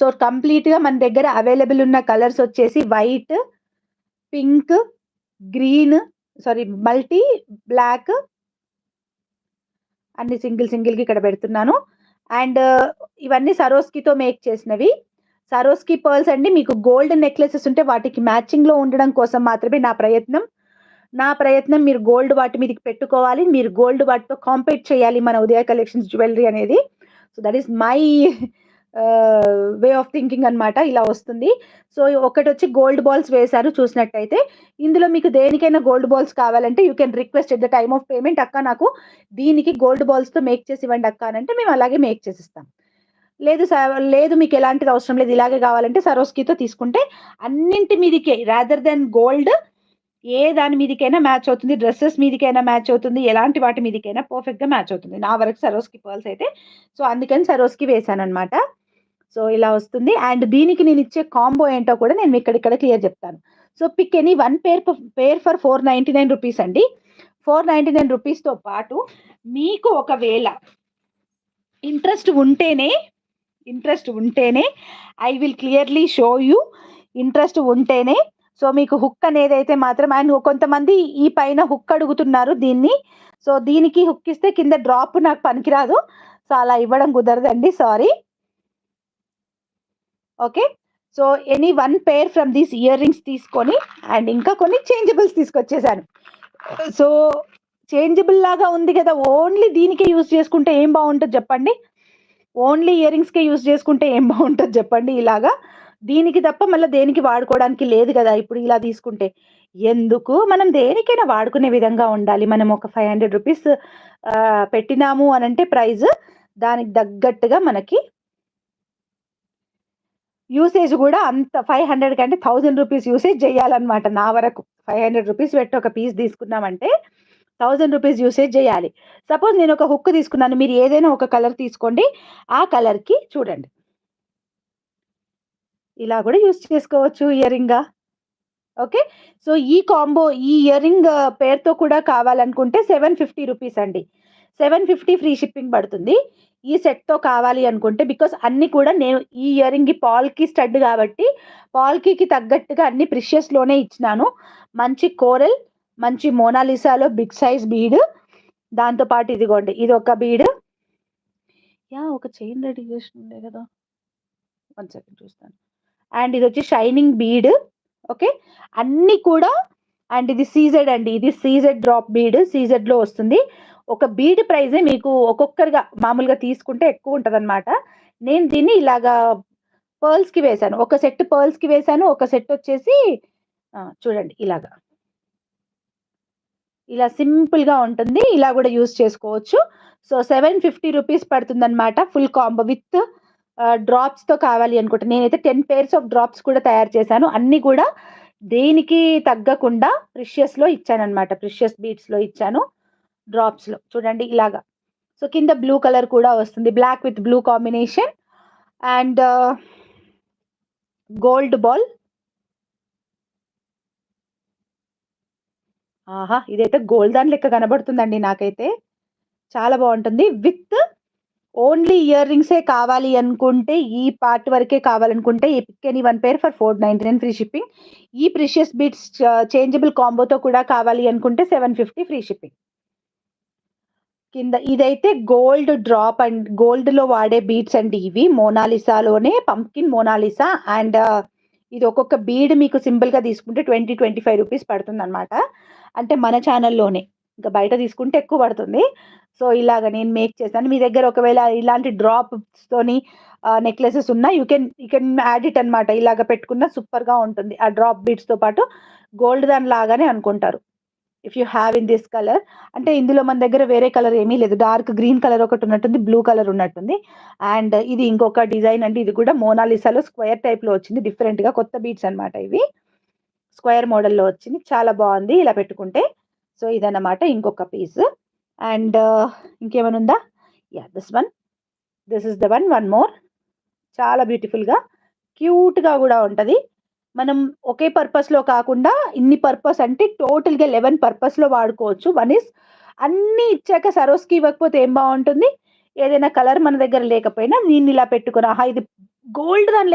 So, కంప్లీట్‌గా మన దగ్గర అవైలబుల్ ఉన్న కలర్స్ వచ్చేసి white, pink, green multi, black అన్ని సింగిల్‌కి ఇక్కడ పెడుతున్నాను. అండ్ ఇవన్నీ సరోస్‌కితో మేక్ చేసినవి. సరోస్‌కి పర్ల్స్ అండి మీకు గోల్డ్ నెక్లెసెస్ ఉంటే వాటికి మ్యాచింగ్‌లో ఉండడం కోసం మాత్రమే నా ప్రయత్నం మీరు గోల్డ్ వాటి మీదకి పెట్టుకోవాలి. మీరు గోల్డ్ వాటితో కాంపీట్ చేయాలి మన ఉదయ కలెక్షన్స్ జ్యువెల్లరీ అనేది. So, that is my way of thinking అన్నమాట. ఇలా వస్తుంది. సో, ఒకటొచ్చి గోల్డ్ బాల్స్ వేశారు చూసినట్టయితే. ఇందులో మీకు దేనికైనా గోల్డ్ బాల్స్ కావాలంటే you can request at the time of payment అక్క నాకు దీనికి గోల్డ్ బాల్స్‌తో మేక్ చేసి ఇవ్వండి అక్క అనంటే మేము అలాగే మేక్ చేసిస్తాం. లేదు మీకు ఎలాంటిది అవసరం లేదు ఇలాగే కావాలంటే సరోస్‌కితో తీసుకుంటే అన్నింటి మీదకే రాదర్ దాన్ గోల్డ్ ఏ దాని మీదకైనా మ్యాచ్ అవుతుంది. డ్రెసెస్ మీదకైనా మ్యాచ్ అవుతుంది. ఎలాంటి వాటి మీదకైనా పర్ఫెక్ట్‌గా మ్యాచ్ అవుతుంది. నా వరకు సరోస్‌కి పర్ల్స్ అయితే. సో, అందుకని సరోస్‌కి వేశాననమాట. సో, ఇలా వస్తుంది. అండ్ దీనికి నేనిచ్చే కాంబో ఏంటో కూడా నేను ఇక్కడ క్లియర్ చెప్తాను. So, pick any one pair for ₹499 అండి. ₹499తో పాటు మీకు ఒకవేళ ఇంట్రెస్ట్ ఉంటేనే I will clearly show you. Interest ఉంటేనే సో, మీకు హుక్ అనేదైతే మాత్రం అండ్ కొంతమంది ఈ పైన హుక్ అడుగుతున్నారు దీన్ని. సో, దీనికి హుక్ ఇస్తే కింద డ్రాప్ నాకు పనికిరాదు. సో, అలా ఇవ్వడం కుదరదండి. Sorry. Okay. So, any one pair from these ear rings తీసుకొని అండ్ ఇంకా కొన్ని చేంజబుల్స్ తీసుకొచ్చేసాను. సో, చేంజబుల్ లాగా ఉంది కదా! ఓన్లీ దీనికే యూజ్ చేసుకుంటే ఏం బావుంటది చెప్పండి? ఓన్లీ ఇయర్ రింగ్స్‌కే యూజ్ చేసుకుంటే ఏం బావుంటది చెప్పండి ఇలాగా? దీనికి తప్ప మళ్ళా దేనికి వాడుకోవడానికి లేదు గదా! ఇప్పుడు ఇలా తీసుకుంటే. ఎందుకు మనం దేనికైనా వాడుకునే విధంగా ఉండాలి. మనం ఒక ₹500 పెట్టినాము అనంటే ప్రైజ్ దానికి తగ్గట్టుగా మనకి యూసేజ్ గూడా అంత 500 కంటే ₹1000 యూసేజ్ చేయాలన్నమాట నా వరకు. ₹500 పెట్టి ఒక పీస్ తీసుకున్నామంటే ₹1000 యూసేజ్ చేయాలి. సపోజ్ నేనొక హుక్ తీసుకున్నాను. మీరు ఏదైనా ఒక కలర్ తీసుకోండి. ఆ కలర్‌కి చూడండి. ఇలా గూడా యూజ్ చేసుకోవచ్చు ఇయరింగ్‌గా. ఓకే. సో, ఈ ఇయర్ రింగ్ పేరుతో కూడా కావాలనుకుంటే ₹750 అండి. 750 ఫ్రీ షిప్పింగ్ పడుతుంది. ఈ సెట్‌తో కావాలి అనుకుంటే బికాజ్ అన్నీ కూడా నేను ఈ ఇయర్ రింగ్‌కి పాల్‌కి స్టడ్ కాబట్టి పాల్‌కీకి తగ్గట్టుగా అన్ని ప్రిషియస్‌లోనే ఇచ్చినాను. మంచి కోరల్, మంచి మోనాలిసాలో బిగ్ సైజ్ బీడ్ దాంతో పాటు ఇదిగోండి ఇదొక బీడ్. ఒక చైన్ రెడీ చేసి ఉండే గదా! 1 సెకండ్ చూస్తాను. అండ్ ఇదొచ్చి షైనింగ్ బీడ్. ఓకే. అన్నీ కూడా అండ్ ఇది సీజెడ్ అండి. ఇది సీజెడ్ డ్రాప్ బీడ్. సీజెడ్‌లో వస్తుంది. ఒక బీడ్ ప్రైజే మీకు ఒక్కొక్కరిగా మామూలుగా తీసుకుంటే ఎక్కువుంటదనమాట. నేను దీన్ని ఇలాగా పర్ల్స్‌కి వేశాను. ఒక సెట్ పర్ల్స్‌కి వేశాను. ఒక సెట్ వచ్చేసి చూడండి ఇలాగా. ఇలా సింపుల్‌గా ఉంటుంది. ఇలా గూడా యూజ్ చేసుకోవచ్చు. సో, ₹750 పడుతుందనమాట ఫుల్ కాంబో విత్ డ్రాప్స్‌తో కావాలి అనుకుంటే నేనైతే 10 పెయిర్స్ ఆఫ్ డ్రాప్స్ కూడా తయారు చేశాను. అన్నీ కూడా దేనికి తగ్గకుండా ప్రిషియస్‌లో ఇచ్చాననమాట. ప్రిషియస్ బీడ్స్‌లో ఇచ్చాను. డ్రాప్స్‌లో చూడండి ఇలాగా. సో, కింద బ్లూ కలర్ కూడా వస్తుంది. Black with blue combination and gold ball. ఆహా! ఇదైతే గోల్డ్ లెక్క కనబడుతుందండి నాకైతే. చాలా బావుంటుంది. విత్ ఓన్లీ ఇయర్ రింగ్సే కావాలి అనుకుంటే, ఈ పార్ట్ వరకే కావాలనుకుంటే, ఈ pick any one pair for $499 free shipping. ఈ ప్రిషియస్ బీడ్స్ చేంజబుల్ కాంబోతో కూడా కావాలి అనుకుంటే $750 ఫ్రీ షిప్పింగ్. కింద ఇదైతే గోల్డ్ డ్రాప్ అండ్ గోల్డ్‌లో వాడే బీడ్స్ అండి ఇవి. మోనాలిసాలోనే పంప్కిన్ మోనాలిసా అండ్ ఇది ఒక్కొక్క బీడ్ మీకు సింపుల్‌గా తీసుకుంటే ₹25 పడుతుందనమాట. అంటే మన ఛానెల్‌లోనే. ఇంకా బయట తీసుకుంటే ఎక్కువ పడుతుంది. సో, ఇలాగ నేను మేక్ చేశాను. మీ దగ్గర ఒకవేళ ఇలాంటి డ్రాప్స్‌తోని నెక్లెసెస్ ఉన్నా యూ కెన్ యాడ్ ఇట్ అనమాట. ఇలాగ పెట్టుకున్న సూపర్‌గా ఉంటుంది. ఆ డ్రాప్ బీడ్స్‌తో పాటు గోల్డ్ దాని లాగానే అనుకుంటారు. If you have in this colour అంటే ఇందులో మన దగ్గర వేరే కలర్ ఏమీ లేదు. డార్క్ గ్రీన్ కలర్ ఒకటి ఉన్నట్టుంది. బ్లూ కలర్ ఉన్నట్టుంది. అండ్ ఇది ఇంకొక డిజైన్ అండి. ఇది కూడా మోనాలిసాలో స్క్వేర్ టైప్‌లో వచ్చింది. డిఫరెంట్‌గా కొత్త బీడ్స్ అన్నమాట ఇవి. స్క్వేర్ మోడల్‌లో వచ్చింది. చాలా బావుంది ఇలా పెట్టుకుంటే. సో, ఇదన్నమాట ఇంకొక పీస్. అండ్ ఇంకేమైనా ఉందా? This is the one more. చాలా బ్యూటిఫుల్‌గా, క్యూట్‌గా గూడా ఉంటది. మనం ఒకే పర్పస్‌లో కాకుండా ఇన్ని పర్పస్ అంటే టోటల్‌గా 11 పర్పస్‌లో వాడుకోవచ్చు. వన్ ఈస్ అన్నీ ఇచ్చాక సరోస్‌కి ఇవ్వకపోతే ఏం బావుంటుంది? ఏదైనా కలర్ మన దగ్గర లేకపోయినా దీన్ని ఇలా పెట్టుకొని ఆహా! ఇది గోల్డ్ దాని